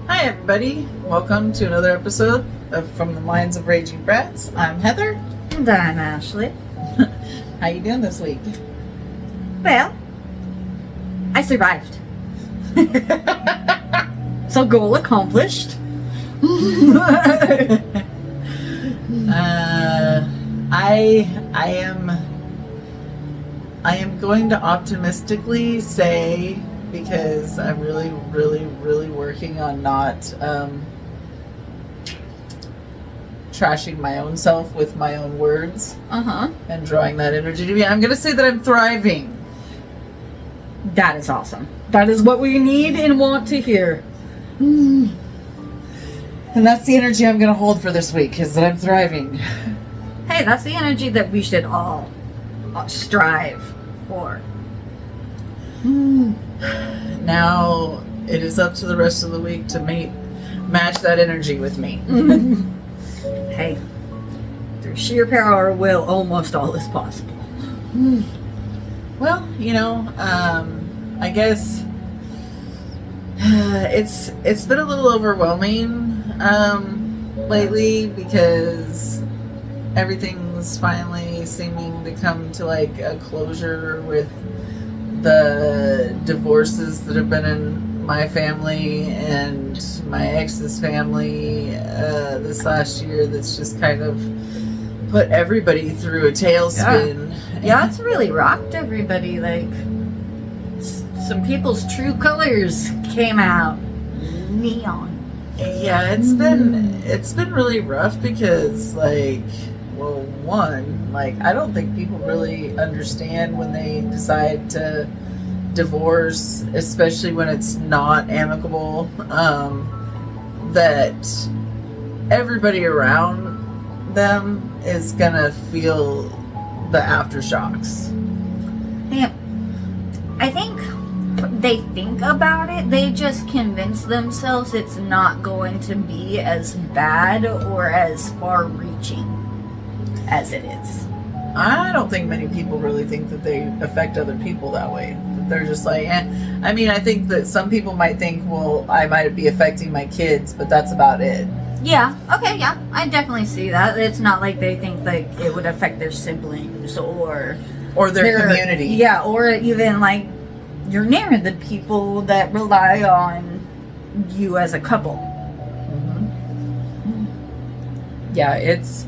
Hi, everybody. Welcome to another episode of From the Minds of Raging Brats. I'm Heather. And I'm Ashley. How you doing this week? Well, I survived. So goal accomplished. I am going to optimistically say, because I'm really working on not trashing my own self with my own words and drawing that energy to me. I'm going to say that I'm thriving. That is awesome. That is what we need and want to hear. And that's the energy I'm going to hold for this week, is that I'm thriving. Hey, that's the energy that we should all strive for. Now it is up to the rest of the week to match that energy with me. Hey, through sheer power of will, almost all is possible. Well, I guess it's been a little overwhelming lately, because everything's finally seeming to come to like a closure with the divorces that have been in my family and my ex's family this last year. That's just kind of put everybody through a tailspin. Yeah, it's really rocked everybody. Like, some people's true colors came out. Neon. Yeah, it's been really rough, because one, I don't think people really understand when they decide to divorce, especially when it's not amicable, that everybody around them is gonna feel the aftershocks. Yeah, I think they think about it, they just convince themselves it's not going to be as bad or as far reaching as it is. I don't think many people really think that they affect other people that way. That they're just like, eh. I mean, I think that some people might think, well, I might be affecting my kids, but that's about it. Yeah, okay, yeah, I definitely see that. It's not like they think like it would affect their siblings or their community. Yeah, or even like you're near the people that rely on you as a couple. Yeah, it's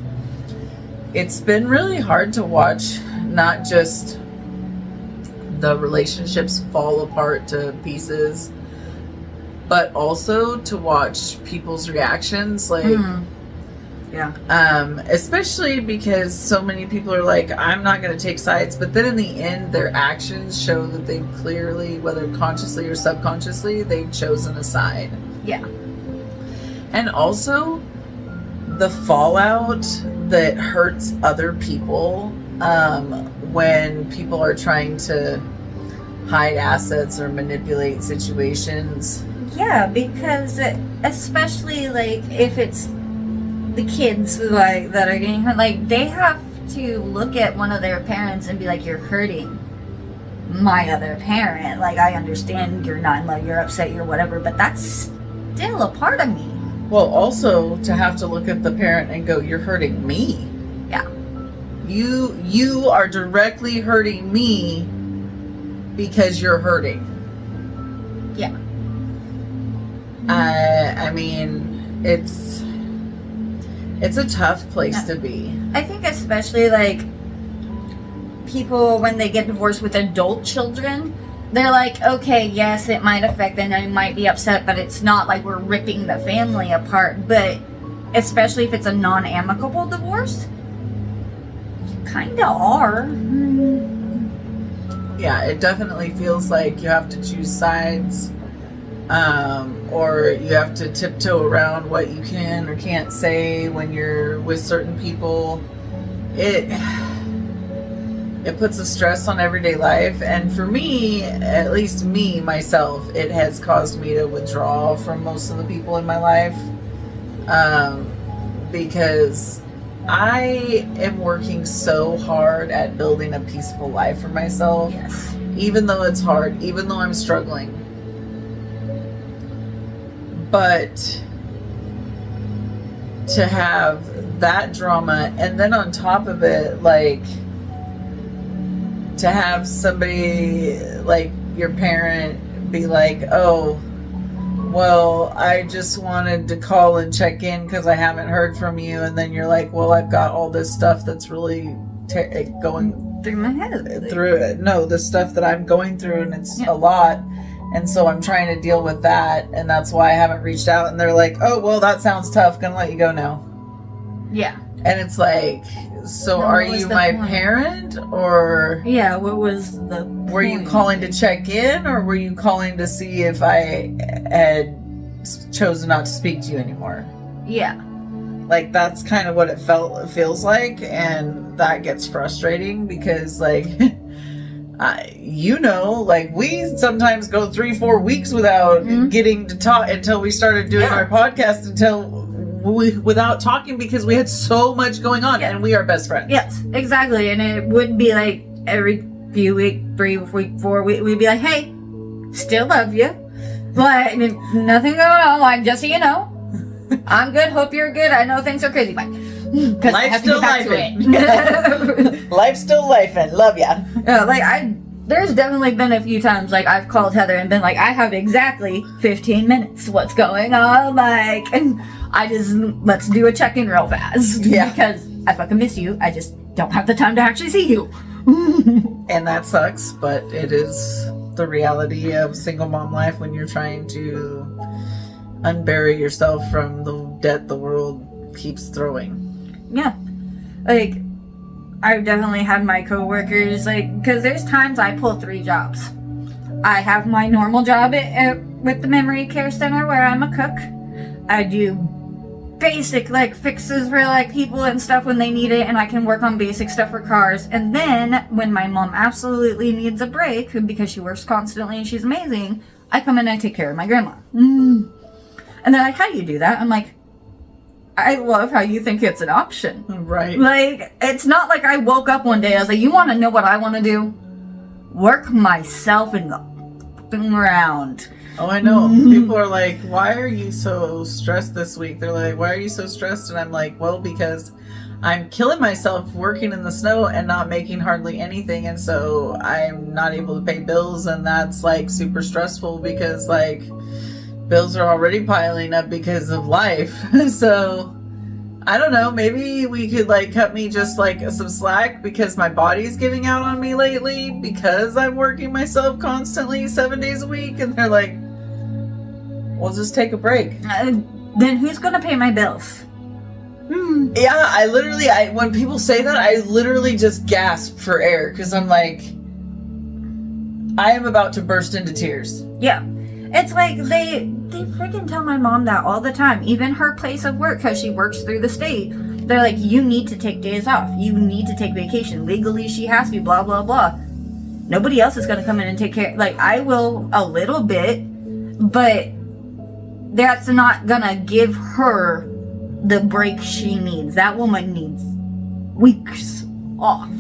been really hard to watch, not just the relationships fall apart to pieces, but also to watch people's reactions. Especially because so many people are like, I'm not going to take sides, but then in the end their actions show that they've clearly, whether consciously or subconsciously, they've chosen a side. Yeah. And also the fallout that hurts other people when people are trying to hide assets or manipulate situations. Yeah, because especially like if it's the kids like that are getting hurt, like they have to look at one of their parents and be like, you're hurting my other parent. Like, I understand you're not in love, you're upset, you're whatever, but that's still a part of me. Well, also to have to look at the parent and go, you're hurting me. Yeah. You are directly hurting me because you're hurting. Yeah. I mean, it's a tough place to be. I think especially like people when they get divorced with adult children, they're like, okay, yes, it might affect them, they might be upset, but it's not like we're ripping the family apart. But especially if it's a non-amicable divorce, you kind of are. Yeah, it definitely feels like you have to choose sides, or you have to tiptoe around what you can or can't say when you're with certain people. It puts a stress on everyday life, and for me, at least me, myself, it has caused me to withdraw from most of the people in my life, because I am working so hard at building a peaceful life for myself. Yes. Even though it's hard, even though I'm struggling. But to have that drama, and then on top of it, like, to have somebody like your parent be like, oh, well, I just wanted to call and check in because I haven't heard from you. And then you're like, well, I've got all this stuff that's really going through my head. Through it. No, the stuff that I'm going through, and it's a lot. And so I'm trying to deal with that. And that's why I haven't reached out. And they're like, oh, well, that sounds tough. Gonna let you go now. Yeah. And it's like, so are you my parent, or yeah, what was the were you calling to check in, or were you calling to see if I had chosen not to speak to you anymore? Yeah, like that's kind of what it feels like, and that gets frustrating because like like we sometimes go 3-4 weeks without getting to talk until we started doing our podcast without talking because we had so much going on, and we are best friends. Yes, exactly. And it would be like every few weeks, 3 week, 4 week, we'd be like, hey, still love you, but nothing going on, like, just so you know, I'm good, hope you're good, I know things are crazy, bye. Because life's still lifing. Life's still lifing. Love ya. There's definitely been a few times like I've called Heather and been like, I have exactly 15 minutes. What's going on? Like, and I just, let's do a check-in real fast. Yeah. Because I fucking miss you. I just don't have the time to actually see you. And that sucks, but it is the reality of single mom life when you're trying to unbury yourself from the debt the world keeps throwing. Yeah. Like, I've definitely had my coworkers, like, because there's times I pull 3 jobs. I have my normal job with the memory care center where I'm a cook. I do basic, like, fixes for, like, people and stuff when they need it, and I can work on basic stuff for cars. And then, when my mom absolutely needs a break, because she works constantly and she's amazing, I come in and I take care of my grandma. And they're like, how do you do that? I'm like, I love how you think it's an option. Right. Like, it's not like I woke up one day, I was like, you want to know what I want to do? Work myself in the ground. Oh, I know. People are like, why are you so stressed this week? They're like, why are you so stressed? And I'm like, well, because I'm killing myself working in the snow and not making hardly anything. And so I'm not able to pay bills. And that's like super stressful because like bills are already piling up because of life. So I don't know, maybe we could like cut me just like some slack because my body's giving out on me lately because I'm working myself constantly 7 days a week. And they're like, we'll just take a break. Then who's gonna pay my bills? Yeah, when people say that, I literally just gasp for air because I'm like, I am about to burst into tears. Yeah. It's like they freaking tell my mom that all the time. Even her place of work, because she works through the state, they're like, you need to take days off. You need to take vacation. Legally, she has to, blah, blah, blah. Nobody else is going to come in and take care. Like, I will a little bit, but that's not going to give her the break she needs. That woman needs weeks off.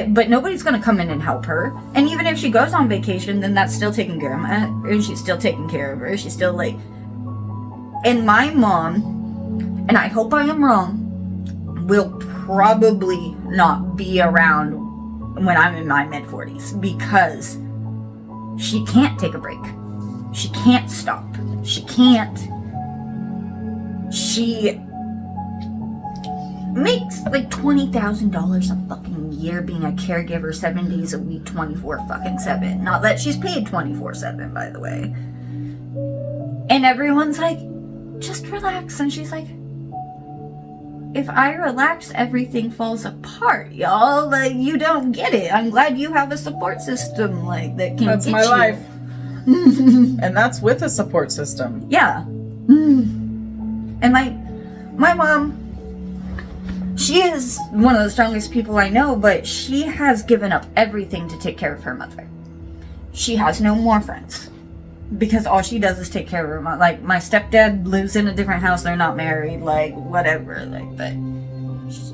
But nobody's going to come in and help her. And even if she goes on vacation, then that's still taking care of her. And she's still taking care of her. She's still like... And my mom, and I hope I am wrong, will probably not be around when I'm in my mid-40s. Because she can't take a break. She can't stop. She can't. She makes like $20,000 a fucking year being a caregiver 7 days a week, 24/7. Not that she's paid 24/7, by the way. And everyone's like, just relax. And she's like, if I relax, everything falls apart, y'all. Like, you don't get it. I'm glad you have a support system like that can That's get my you. life. And that's with a support system. Yeah. And like, my mom, she is one of the strongest people I know, but she has given up everything to take care of her mother. She has no more friends. Because all she does is take care of her mother. Like, my stepdad lives in a different house, they're not married, like, whatever. Like, but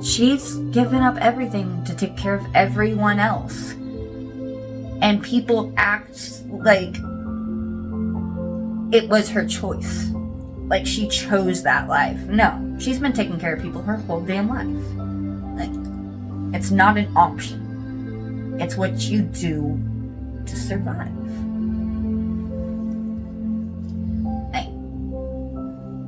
she's given up everything to take care of everyone else. And people act like it was her choice. Like, she chose that life. No, she's been taking care of people her whole damn life. Like, it's not an option. It's what you do to survive. Like,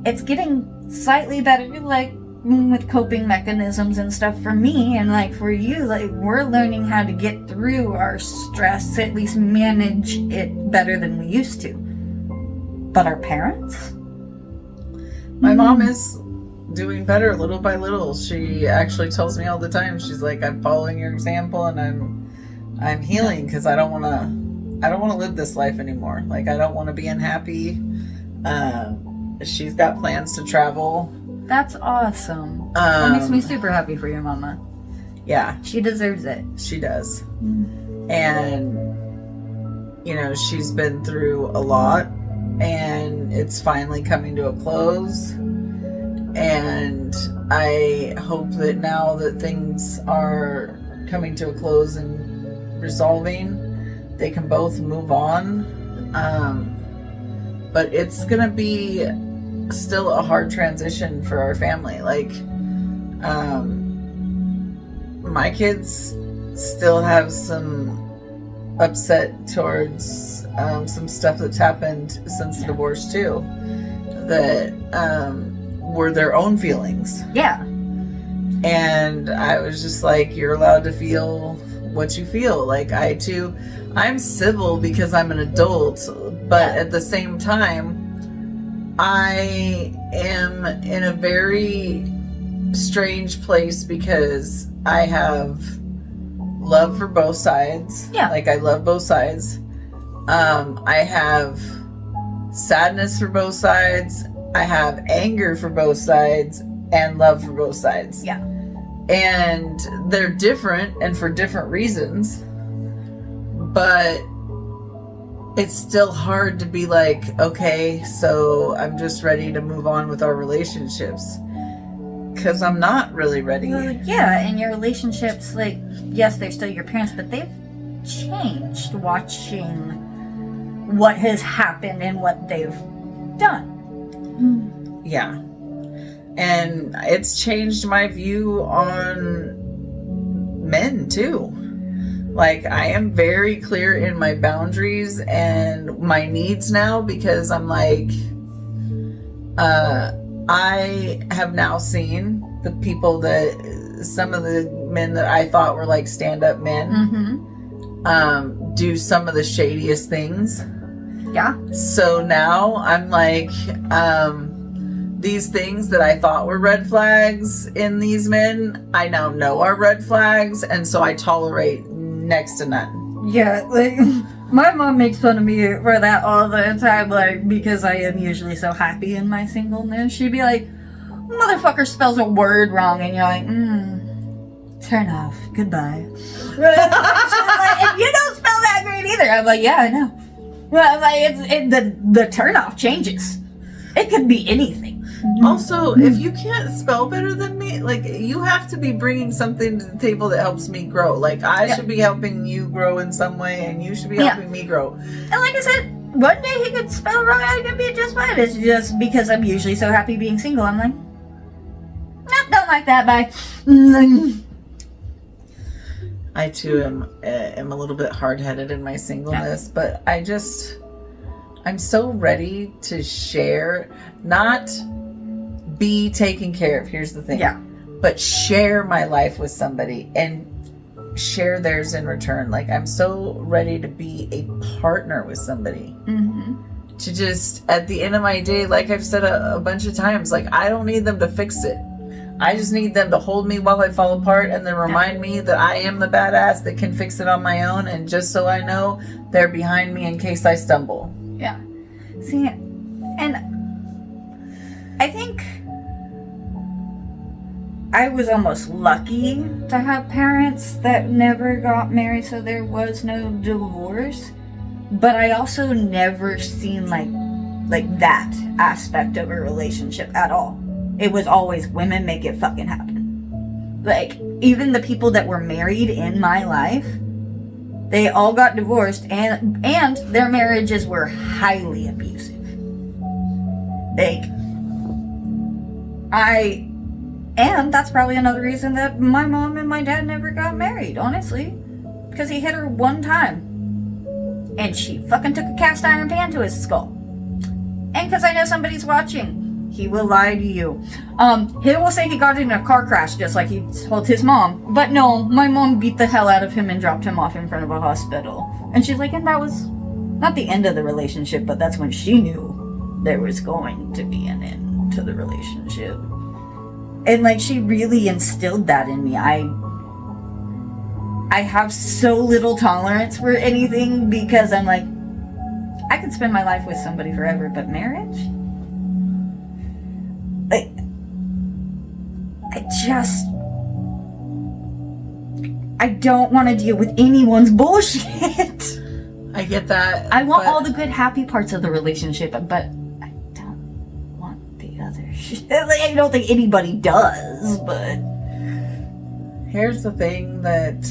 it's getting slightly better, like, with coping mechanisms and stuff for me, and like for you, like, we're learning how to get through our stress, at least manage it better than we used to. But our parents? My mom is doing better little by little. She actually tells me all the time, she's like, I'm following your example and I'm healing because I don't want to live this life anymore. Like, I don't want to be unhappy. She's got plans to travel. That's awesome. That makes me super happy for your mama. Yeah. She deserves it. She does. And, you know, she's been through a lot, and it's finally coming to a close. And I hope that now that things are coming to a close and resolving, they can both move on. But it's going to be still a hard transition for our family. Like, my kids still have some upset towards some stuff that's happened since the divorce too, that were their own feelings. Yeah. And I was just like, you're allowed to feel what you feel. Like, I'm civil because I'm an adult, but at the same time, I am in a very strange place because I have love for both sides. Yeah. Like, I love both sides. I have sadness for both sides. I have anger for both sides and love for both sides. Yeah. And they're different and for different reasons. But it's still hard to be like, okay, so I'm just ready to move on with our relationships. Because I'm not really ready. Well, yeah, and your relationships, like, yes, they're still your parents, but they've changed watching what has happened and what they've done. Yeah. And it's changed my view on men, too. Like, I am very clear in my boundaries and my needs now, because I'm like, I have now seen the people that, some of the men that I thought were like stand-up men, do some of the shadiest things. Yeah. So now I'm like, these things that I thought were red flags in these men, I now know are red flags, and so I tolerate next to none. Yeah, like, my mom makes fun of me for that all the time, like, because I am usually so happy in my singleness. She'd be like, motherfucker spells a word wrong, and you're like, turn off, goodbye. Like, and you don't spell that great either. I'm like, yeah, I know. Well, like, the turn off changes. It could be anything. Also, if you can't spell better than me, like, you have to be bringing something to the table that helps me grow. Like, I should be helping you grow in some way, and you should be helping me grow. And like I said, one day he could spell wrong, I could be just fine. It's just because I'm usually so happy being single, I'm like, nope, don't like that, bye. I too am a little bit hard-headed in my singleness, but I'm so ready to share, not be taken care of. Here's the thing. Yeah. But share my life with somebody and share theirs in return. Like, I'm so ready to be a partner with somebody. To just, at the end of my day, like I've said a bunch of times, like, I don't need them to fix it. I just need them to hold me while I fall apart, and then remind me that I am the badass that can fix it on my own, and just so I know, they're behind me in case I stumble. Yeah. See, and I think I was almost lucky to have parents that never got married, so there was no divorce. But I also never seen like that aspect of a relationship at all. It was always women make it fucking happen. Like, even the people that were married in my life, they all got divorced, and their marriages were highly abusive. Like, and that's probably another reason that my mom and my dad never got married, honestly. Because he hit her one time. And she fucking took a cast iron pan to his skull. And because I know somebody's watching, he will lie to you. He will say he got in a car crash just like he told his mom. But no, my mom beat the hell out of him and dropped him off in front of a hospital. And she's like, and that was not the end of the relationship, but that's when she knew there was going to be an end to the relationship. And like, she really instilled that in me. I have so little tolerance for anything because I'm like, I could spend my life with somebody forever, but marriage? I don't want to deal with anyone's bullshit. I get that. I want all the good, happy parts of the relationship, but I don't want the other shit. Like, I don't think anybody does, but... Here's the thing that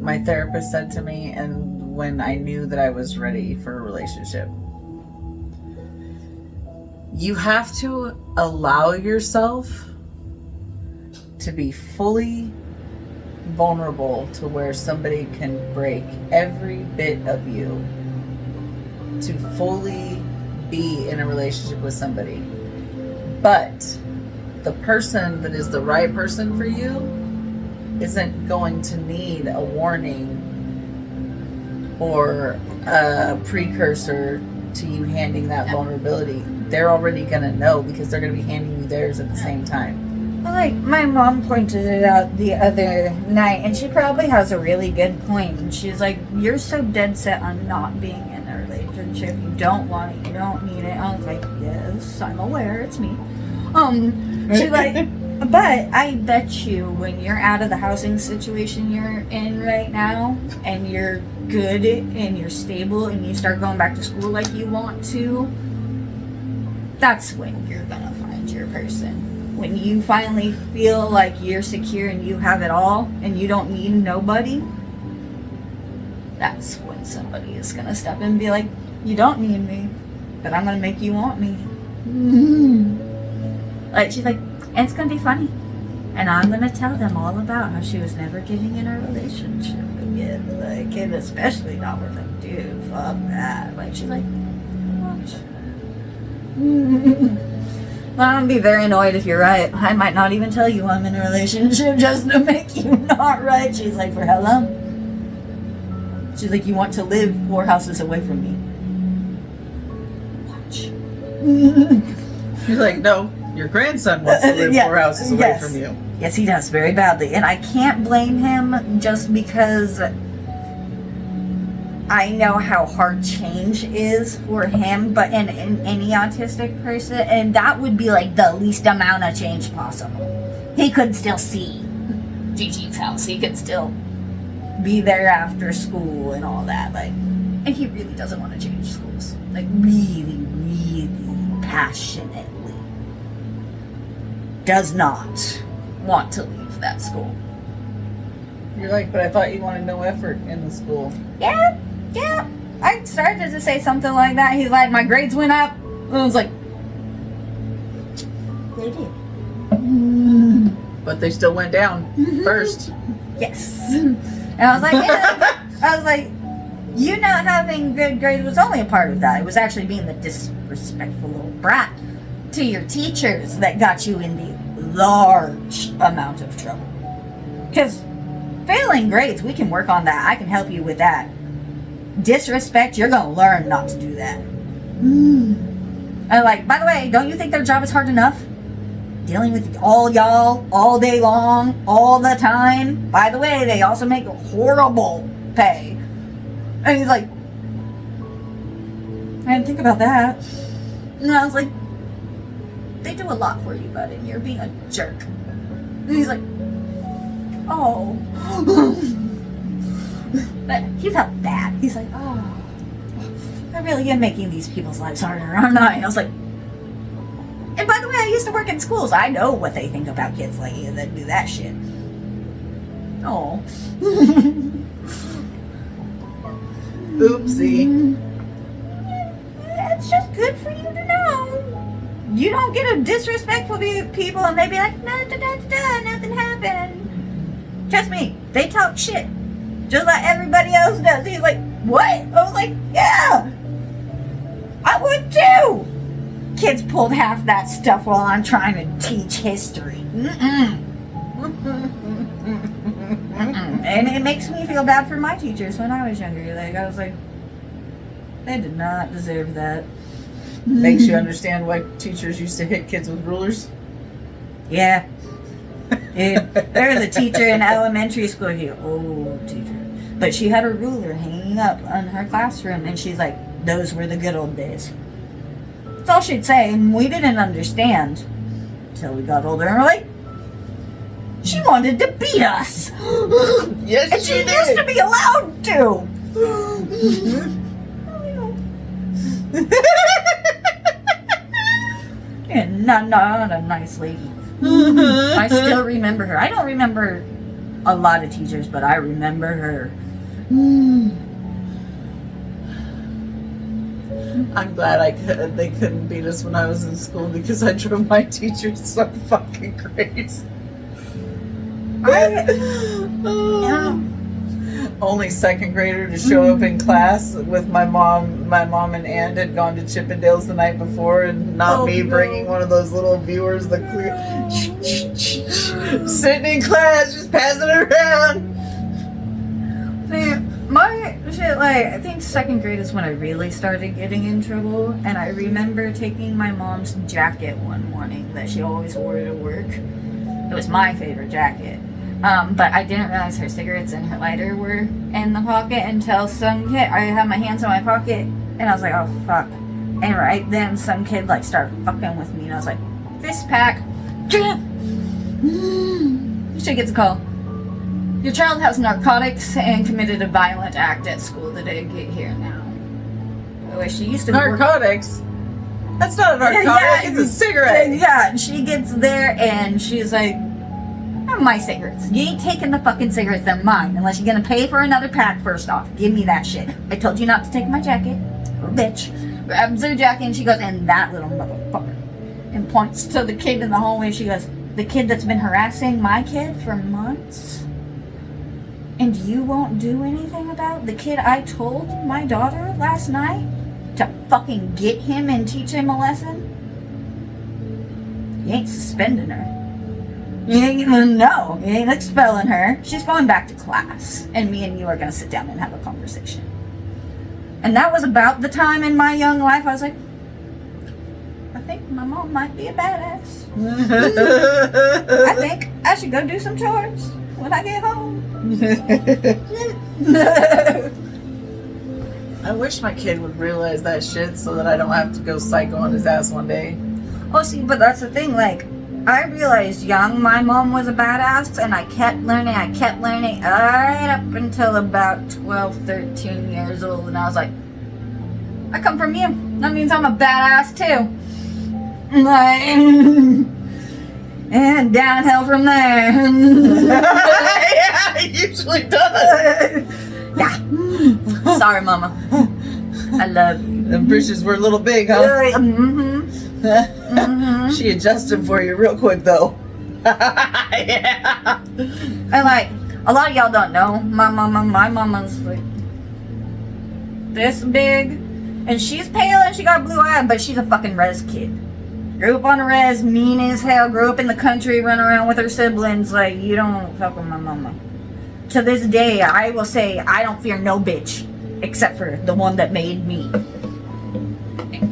my therapist said to me, and when I knew that I was ready for a relationship. You have to allow yourself to be fully vulnerable to where somebody can break every bit of you to fully be in a relationship with somebody. But the person that is the right person for you isn't going to need a warning or a precursor to you handing that vulnerability. They're already going to know because they're going to be handing you theirs at the same time. Like, my mom pointed it out the other night, and she probably has a really good point. And she's like, you're so dead set on not being in a relationship. You don't want it. You don't need it. I was like, yes, I'm aware. It's me. She's like, but I bet you when you're out of the housing situation you're in right now, and you're good, and you're stable, and you start going back to school like you want to, that's when you're gonna find your person. When you finally feel like you're secure and you have it all and you don't need nobody, that's when somebody is gonna step in and be like, you don't need me, but I'm gonna make you want me. Like, she's like, and it's gonna be funny, and I'm gonna tell them all about how she was never getting in a relationship again, like, and especially not with a dude. Fuck that. Like, she's like, watch. Well, I'm gonna be very annoyed if you're right. I might not even tell you I'm in a relationship just to make you not right. She's like, for how long? She's like, you want to live 4 houses away from me. Watch. She's like, no, your grandson wants to live 4 houses away from you. Yes, he does, very badly. And I can't blame him just because I know how hard change is for him, but in any autistic person, and that would be like the least amount of change possible. He could still see Gigi's house. He could still be there after school and all that. Like, and he really doesn't want to change schools. Like, really, really passionately does not want to leave that school. You're like, but I thought you wanted no effort in the school. Yeah. I started to say something like that. He's like, my grades went up. And I was like, they did. But they still went down first. Yes. And I was like, yeah. I was like, you not having good grades was only a part of that. It was actually being the disrespectful little brat to your teachers that got you in the large amount of trouble. Because failing grades, we can work on that. I can help you with that. Disrespect, you're gonna learn not to do that. And like, by the way, don't you think their job is hard enough? Dealing with all y'all all day long, all the time. By the way, they also make horrible pay. And he's like, I didn't think about that. And I was like, they do a lot for you, bud, and you're being a jerk. And he's like, oh. But he felt bad. He's like, oh, I really am making these people's lives harder, aren't I? And I was like, and by the way, I used to work in schools. I know what they think about kids like you that do that shit. Oh. Oopsie. you don't get a disrespectful to people and they be like, nothing happened. Trust me, they talk shit. Just like everybody else does. He's like, what? I was like, yeah, I would too. Kids pulled half that stuff while I'm trying to teach history. And it makes me feel bad for my teachers when I was younger. Like, I was like, they did not deserve that. Makes you understand why teachers used to hit kids with rulers? Yeah. There was a teacher in elementary school here, old teacher. But she had a ruler hanging up in her classroom, and she's like, those were the good old days. That's all she'd say, and we didn't understand. Until we got older, and we're like, she wanted to beat us! Yes, and she used to be allowed to! And not a nice lady. I still remember her. I don't remember a lot of teachers, but I remember her. I'm glad they couldn't beat us when I was in school because I drove my teachers so fucking crazy. Only second grader to show up in class with my mom. My mom and aunt had gone to Chippendales the night before, and not me bringing one of those little viewers, the clear, sitting in class, just passing it around. See, my shit, like, I think second grade is when I really started getting in trouble, and I remember taking my mom's jacket one morning that she always wore to work. It was my favorite jacket. But I didn't realize her cigarettes and her lighter were in the pocket until some kid, I had my hands in my pocket, and I was like, oh fuck. And right then some kid like started fucking with me, and I was like, fist pack. She gets a call. Your child has narcotics and committed a violent act at school the day get here now. Oh, she used to narcotics? That's not a narcotic, yeah, it's a cigarette. Yeah, and she gets there and she's like, my cigarettes. You ain't taking the fucking cigarettes, they're mine. Unless you're gonna pay for another pack first off. Give me that shit. I told you not to take my jacket. Bitch. Grabs her jacket and she goes, and that little motherfucker. And points to the kid in the hallway. She goes, the kid that's been harassing my kid for months? And you won't do anything about the kid I told my daughter last night to fucking get him and teach him a lesson? You ain't suspending her. You ain't even know. You ain't expelling her. She's going back to class. And me and you are going to sit down and have a conversation. And that was about the time in my young life I was like, I think my mom might be a badass. I think I should go do some chores when I get home. I wish my kid would realize that shit so that I don't have to go psycho on his ass one day. Oh, see, but that's the thing, like, I realized young my mom was a badass, and I kept learning right up until about 12, 13 years old, and I was like, I come from you. That means I'm a badass too. And downhill from there. Yeah, it usually does. Yeah. Sorry, Mama. I love you. The britches were a little big, huh? She adjusted for you real quick, though. Yeah. And like, a lot of y'all don't know, my mama's like this big, and she's pale and she got blue eyes, but she's a fucking res kid. Grew up on a res, mean as hell, grew up in the country, run around with her siblings, like, you don't fuck with my mama. To this day, I will say, I don't fear no bitch, except for the one that made me.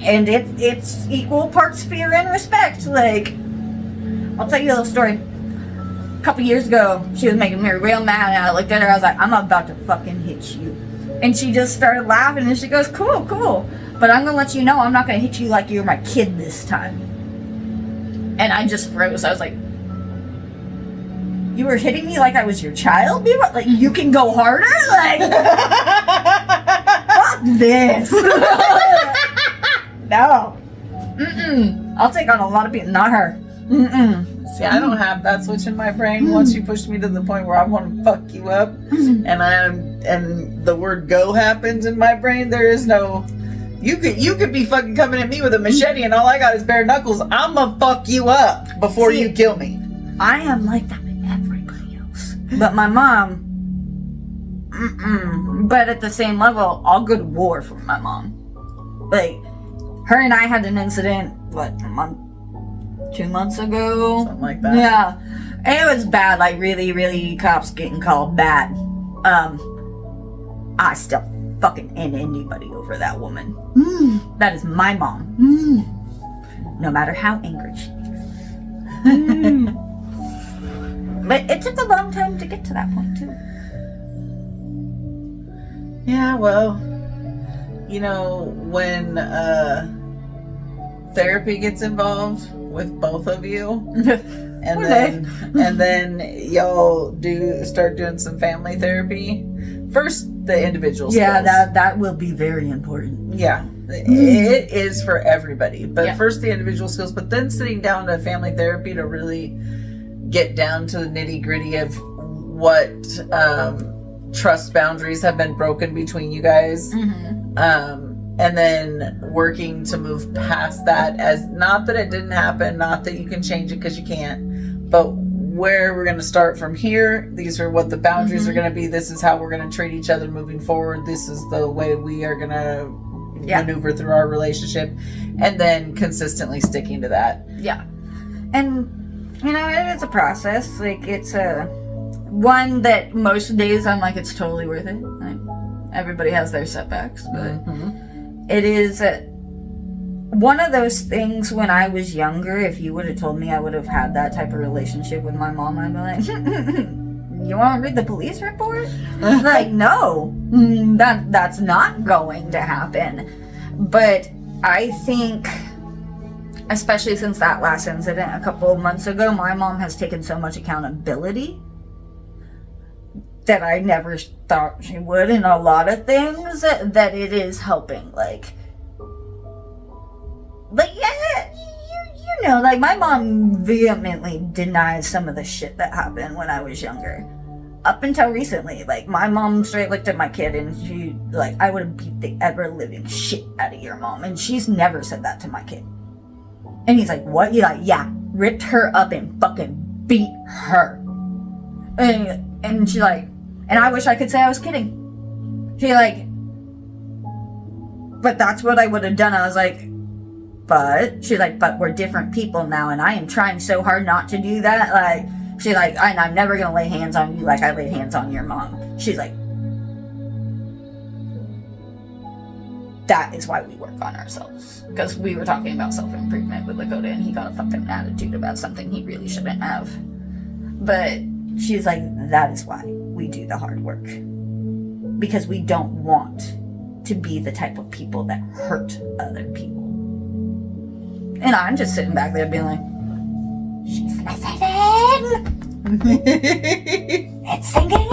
And it's equal parts fear and respect. Like, I'll tell you a little story. A couple years ago, she was making me real mad, and I looked at her, I was like, I'm about to fucking hit you. And she just started laughing, and she goes, cool. But I'm gonna let you know I'm not gonna hit you like you're my kid this time. And I just froze. I was like, you were hitting me like I was your child? Like, you can go harder? Like, fuck this. No. I'll take on a lot of people, not her. See, I don't have that switch in my brain. Once you push me to the point where I want to fuck you up, and the word "go" happens in my brain, there is no You could be fucking coming at me with a machete and all I got is bare knuckles. I'ma fuck you up before you kill me. I am like that with everybody else. But my mom, but at the same level, I'll go to war for my mom. Like, her and I had an incident, what, 2 months ago? Something like that. Yeah. It was bad, like really, really cops getting called bad. I still fucking end anybody over that woman. That is my mom. No matter how angry she is. But it took a long time to get to that point too. Yeah, well, you know, when therapy gets involved with both of you, and then y'all start doing some family therapy. First, the individual skills. Yeah, that will be very important. Yeah, it is for everybody. But first the individual skills, but then sitting down to family therapy to really get down to the nitty gritty of what trust boundaries have been broken between you guys. And then working to move past that, as not that it didn't happen, not that you can change it because you can't, but where we're going to start from here. These are what the boundaries are going to be. This is how we're going to treat each other moving forward. This is the way we are going to maneuver through our relationship, and then consistently sticking to that. Yeah. And, you know, it is a process. Like, it's a one that most days I'm like, it's totally worth it. Like, everybody has their setbacks, but it is one of those things. When I was younger, if you would have told me I would have had that type of relationship with my mom, I'd be like, you want to read the police report? Like, no, that's not going to happen. But I think, especially since that last incident a couple of months ago, my mom has taken so much accountability that I never thought she would in a lot of things, that it is helping. Like yeah, you know, like, my mom vehemently denies some of the shit that happened when I was younger. Up until recently, like, my mom straight looked at my kid and she, like, I would have beat the ever living shit out of your mom. And she's never said that to my kid. And he's like, what? You're like, yeah, ripped her up and fucking beat her. And she's like, and I wish I could say I was kidding. She like, but that's what I would have done. I was like, but she's like, but we're different people now, and I am trying so hard not to do that. Like, she's like, I'm never gonna lay hands on you like I laid hands on your mom. She's like, that is why we work on ourselves. Because we were talking about self-improvement with Lakota, and he got a fucking attitude about something he really shouldn't have. But she's like, that is why we do the hard work. Because we don't want to be the type of people that hurt other people. And I'm just sitting back there being like, she's listening! It's sinking in!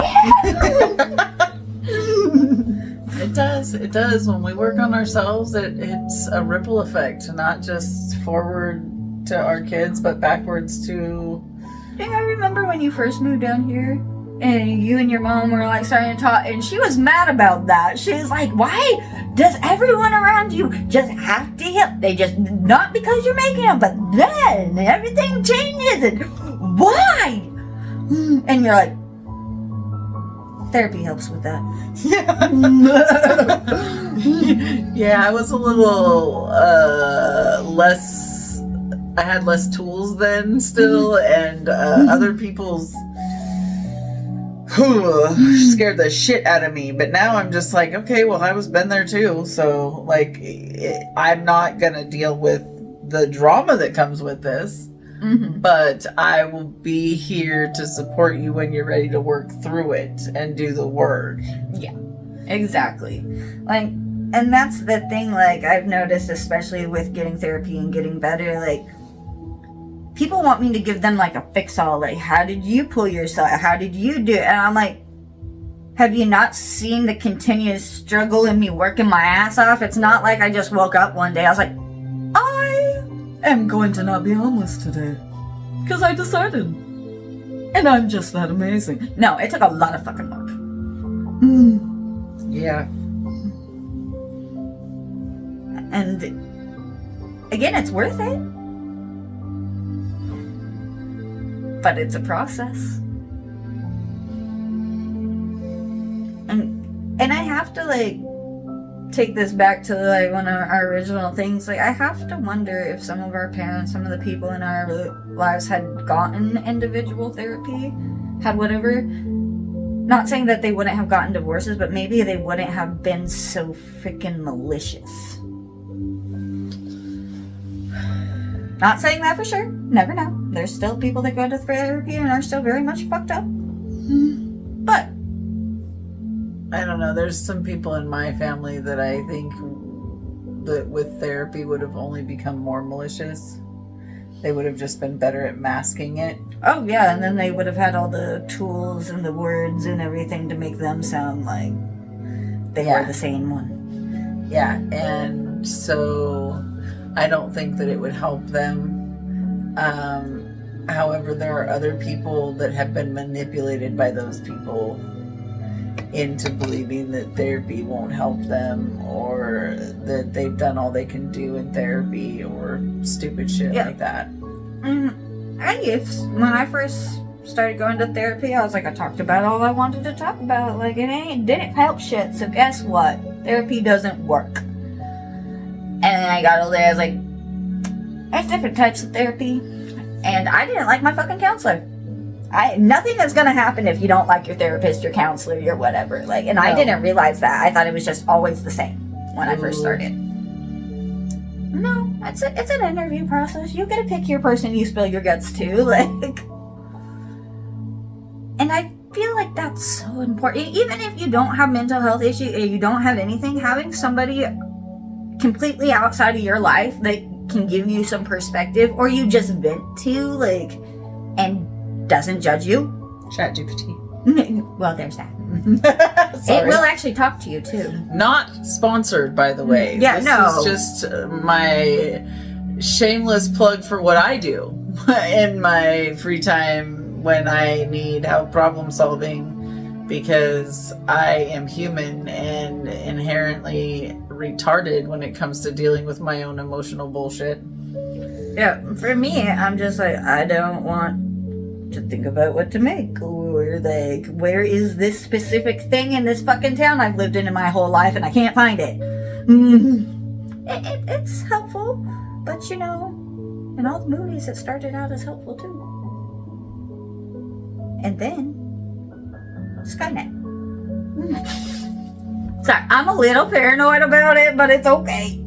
It does. When we work on ourselves, it's a ripple effect, not just forward to our kids, but backwards to... I remember when you first moved down here, and you and your mom were like starting to talk, and she was mad about that. She was like, why does everyone around you just have to help? They just, not because you're making them, but then everything changes, and why? And you're like, therapy helps with that. Yeah, I was a little less, I had less tools then still, and other people's scared the shit out of me. But now I'm just like, okay, well, I was been there too, so like, I'm not gonna deal with the drama that comes with this. But I will be here to support you when you're ready to work through it and do the work. Yeah, exactly. Like, and that's the thing, like, I've noticed, especially with getting therapy and getting better, like, people want me to give them, like, a fix-all, like, how did you pull yourself, how did you do it? And I'm like, have you not seen the continuous struggle in me working my ass off? It's not like I just woke up one day, I was like, I am going to not be homeless today. Because I decided. And I'm just that amazing. No, it took a lot of fucking work. Yeah. And again, it's worth it. But it's a process. And I have to, like, take this back to, like, one of our original things. Like, I have to wonder if some of our parents, some of the people in our lives had gotten individual therapy, had whatever. Not saying that they wouldn't have gotten divorces, but maybe they wouldn't have been so freaking malicious. Not saying that for sure. Never know. There's still people that go to therapy and are still very much fucked up. But I don't know. There's some people in my family that I think that with therapy would have only become more malicious. They would have just been better at masking it. oh yeah, and then they would have had all the tools and the words and everything to make them sound like they were the sane one. Yeah, and so I don't think that it would help them. However, there are other people that have been manipulated by those people into believing that therapy won't help them, or that they've done all they can do in therapy, or stupid shit like that. When I first started going to therapy, I was like, I talked about all I wanted to talk about. Like, didn't help shit. So guess what? Therapy doesn't work. And then I got older, I was like, there's different types of therapy. And I didn't like my fucking counselor. Nothing is gonna happen if you don't like your therapist, your counselor, your whatever. Like, and I didn't realize that. I thought it was just always the same when I first started. No, it's an interview process. You get to pick your person you spill your guts to, like. And I feel like that's so important. Even if you don't have mental health issues, or you don't have anything, having somebody completely outside of your life that can give you some perspective, or you just vent to, like, and doesn't judge you. ChatGPT. Well, there's that. Sorry. It will actually talk to you too. Not sponsored, by the way. Yeah, this no. is just my shameless plug for what I do in my free time when I need help problem solving, because I am human and inherently retarded when it comes to dealing with my own emotional bullshit. Yeah, for me, I'm just like, I don't want to think about what to make, or like, where is this specific thing in this fucking town I've lived in my whole life and I can't find it. It's helpful, but you know, in all the movies it started out as helpful too. And then Skynet. Sorry, I'm a little paranoid about it, but it's okay.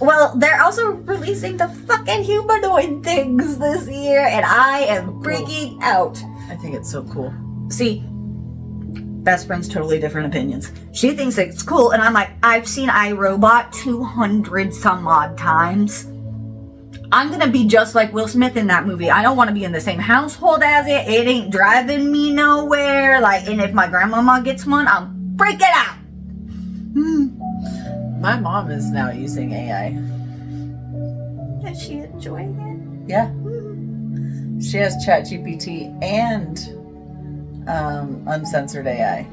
Well, they're also releasing the fucking humanoid things this year, and I am freaking out. I think it's so cool. See, best friend's totally different opinions. She thinks it's cool, and I'm like, I've seen iRobot 200 some odd times. I'm gonna be just like Will Smith in that movie. I don't want to be in the same household as it. It ain't driving me nowhere. Like, and if my grandmama gets one, I'm freaking out. My mom is now using AI. Is she enjoying it? Yeah. She has ChatGPT and uncensored AI.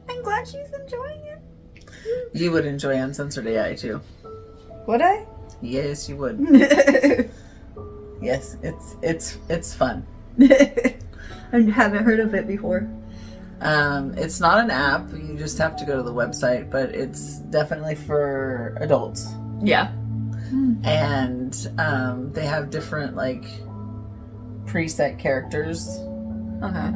I'm glad she's enjoying it. You would enjoy uncensored AI too. Would I? Yes, you would. Yes, it's fun. I haven't heard of it before. It's not an app. You just have to go to the website, but it's definitely for adults. Yeah. And they have different, like, preset characters. Okay.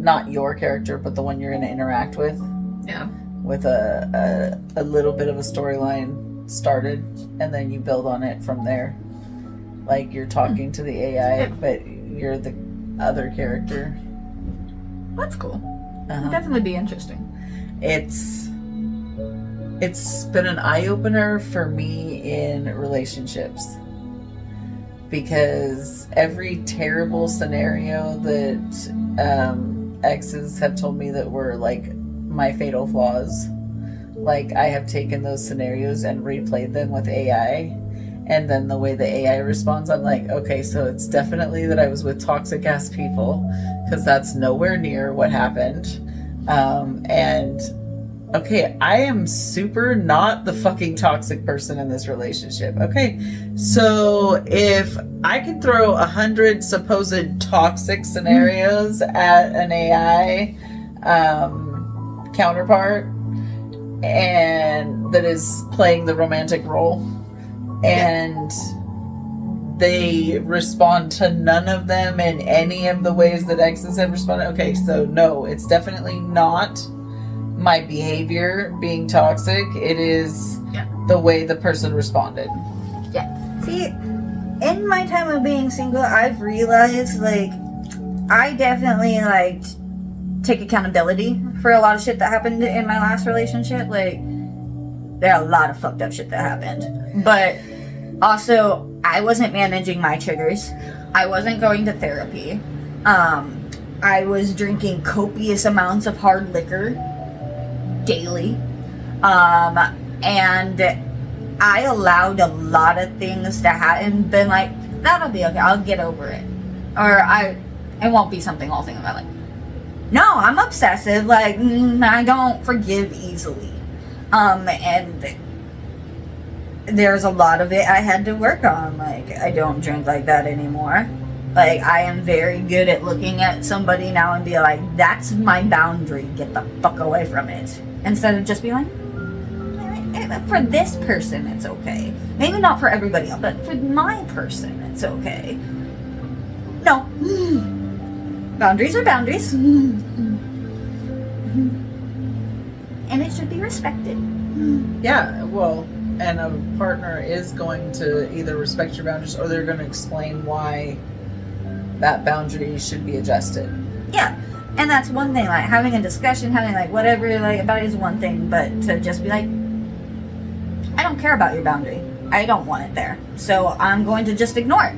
Not your character, but the one you're going to interact with. Yeah. With a little bit of a storyline started, and then you build on it from there. Like, you're talking to the AI, but you're the other character. That's cool. Uh-huh. Definitely be interesting. It's been an eye-opener for me in relationships, because every terrible scenario that exes have told me that were like my fatal flaws, like, I have taken those scenarios and replayed them with AI, and then the way the AI responds, I'm like, okay, so it's definitely that I was with toxic ass people, because that's nowhere near what happened. And okay, I am super not the fucking toxic person in this relationship. Okay, so if I can throw 100 supposed toxic scenarios at an AI counterpart, and that is playing the romantic role, and they respond to none of them in any of the ways that exes have responded. Okay, so no, it's definitely not my behavior being toxic. It is the way the person responded. Yeah. See, in my time of being single, I've realized, like, I definitely, like, take accountability for a lot of shit that happened in my last relationship. Like, there are a lot of fucked up shit that happened. But also, I wasn't managing my triggers. I wasn't going to therapy. I was drinking copious amounts of hard liquor daily. And I allowed a lot of things to happen and been like, that'll be okay, I'll get over it. Or it won't be something I'll think about. Like, no, I'm obsessive. Like, I don't forgive easily. And there's a lot of it I had to work on. Like, I don't drink like that anymore. Like, I am very good at looking at somebody now and be like, that's my boundary, get the fuck away from it. Instead of just being like, for this person it's okay. Maybe not for everybody else, but for my person it's okay. No. Boundaries are boundaries. And it should be respected. Yeah, well, and a partner is going to either respect your boundaries or they're going to explain why that boundary should be adjusted. Yeah, and that's one thing. Like, having a discussion, having like whatever like about it is one thing, but to just be like, I don't care about your boundary. I don't want it there, so I'm going to just ignore it.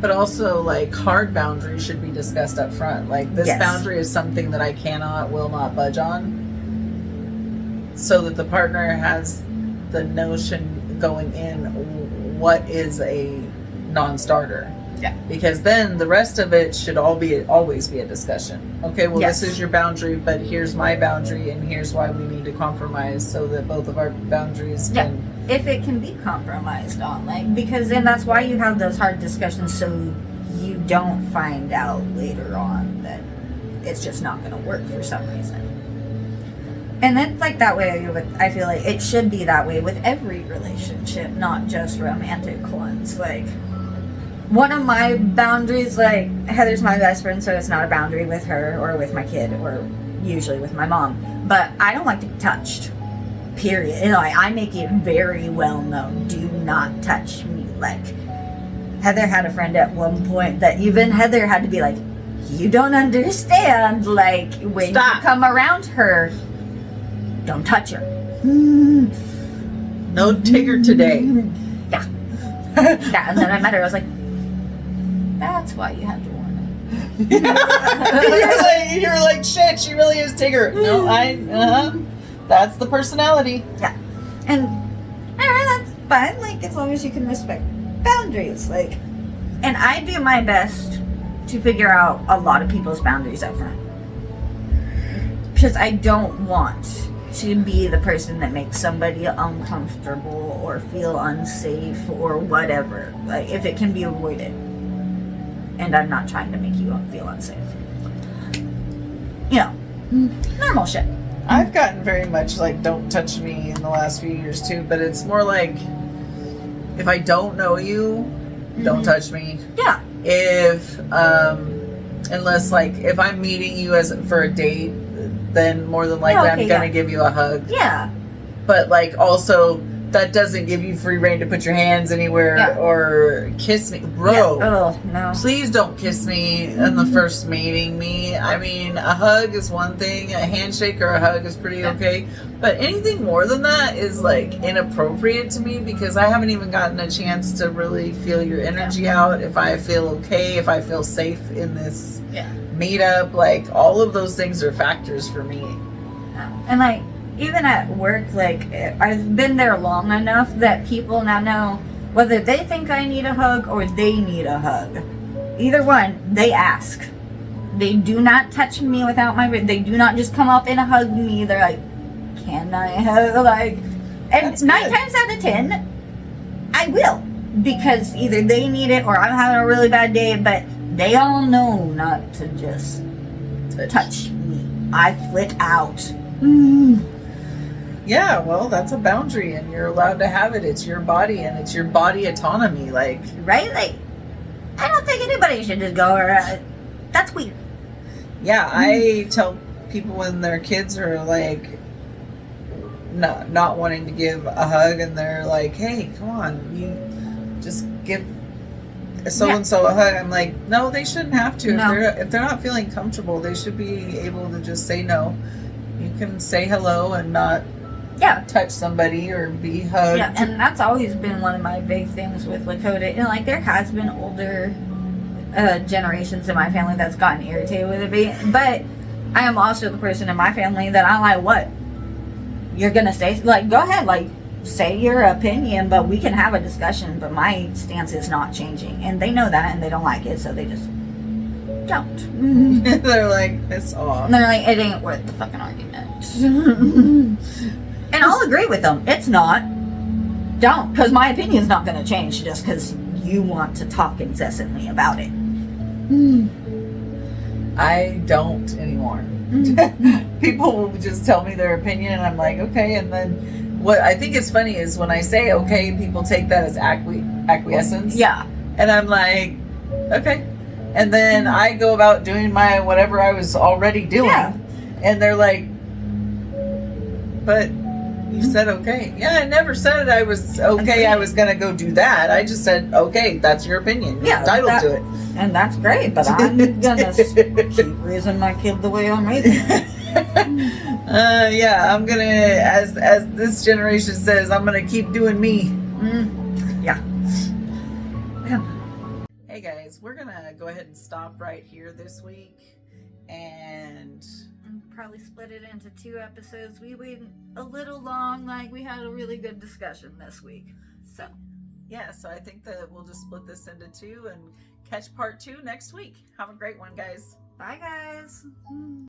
But also, like, hard boundaries should be discussed up front. Like, this boundary is something that I will not budge on, so that the partner has the notion going in what is a non-starter. Yeah. Because then the rest of it should always be a discussion. Okay, well, this is your boundary, but here's my boundary, and here's why we need to compromise so that both of our boundaries can... If it can be compromised on, like, because then that's why you have those hard discussions, so you don't find out later on that it's just not going to work for some reason. And then, like, that way, I feel like it should be that way with every relationship, not just romantic ones. Like, one of my boundaries, like, Heather's my best friend, so it's not a boundary with her or with my kid or usually with my mom. But I don't like to be touched. Period. You know, I make it very well known. Do not touch me. Like, Heather had a friend at one point that even Heather had to be like, you don't understand. Like, when you come around her, don't touch her. No Tigger today. Yeah. And then I met her. I was like, that's why you had to warn her. you're like, shit, she really is Tigger. No, that's the personality. Yeah. And alright, that's fine. Like, as long as you can respect boundaries. Like, and I do my best to figure out a lot of people's boundaries up front. Because I don't want to be the person that makes somebody uncomfortable or feel unsafe or whatever. Like, if it can be avoided. And I'm not trying to make you feel unsafe. You know, normal shit. I've gotten very much like, don't touch me in the last few years too, but it's more like, if I don't know you, don't touch me. Yeah. If, unless like, if I'm meeting you for a date, then more than likely I'm gonna give you a hug. Yeah. But like, also, that doesn't give you free reign to put your hands anywhere or kiss me. Bro, no. Please don't kiss me in the first meeting me. I mean, a hug is one thing. A handshake or a hug is pretty okay. But anything more than that is, like, inappropriate to me because I haven't even gotten a chance to really feel your energy out. If I feel okay, if I feel safe in this meetup, like, all of those things are factors for me. And, like, even at work, like, I've been there long enough that people now know whether they think I need a hug or they need a hug. Either one, they ask. They do not touch me without my. They do not just come up and hug me. They're like, "Can I hug?" Like, and That's 9 good. times out of 10, I will, because either they need it or I'm having a really bad day. But they all know not to just touch me. I flip out. Yeah, well, that's a boundary, and you're allowed to have it. It's your body, and it's your body autonomy. Like, Right? Like, I don't think anybody should just go. That's weird. yeah, I tell people when their kids are like not wanting to give a hug, and they're like, "Hey, come on, you just give so and so a hug." I'm like, no, they shouldn't have to. No. If they're not feeling comfortable, they should be able to just say no. You can say hello and not Yeah. touch somebody or be hugged. Yeah, and that's always been one of my big things with Lakota. And like, there has been older generations in my family that's gotten irritated with it, but I am also the person in my family that I'm like, what? You're gonna say, like, go ahead, like, say your opinion, but we can have a discussion. But my stance is not changing, and they know that, and they don't like it, so they just don't. They're like, piss off. And they're like, it ain't worth the fucking argument. And I'll agree with them. It's not. Don't, because my opinion's not going to change just because you want to talk incessantly about it. I don't anymore. People will just tell me their opinion, and I'm like, okay. And then what I think is funny is when I say okay, people take that as acquiescence. Yeah. And I'm like, okay. And then I go about doing my whatever I was already doing. Yeah. And they're like, but you said okay. Yeah, I never said I was okay. I was going to go do that. I just said, okay, that's your opinion. You're Yeah, entitled to it. And that's great, but I'm going to keep raising my kid the way I'm raising him. Yeah, I'm going to, as this generation says, I'm going to keep doing me. Yeah. Hey guys, we're going to go ahead and stop right here this week. And Probably split it into 2 episodes. We went a little long, like we had a really good discussion this week. So, yeah, so I think that we'll just split this into 2 and catch part 2 next week. Have a great one, guys. bye guys.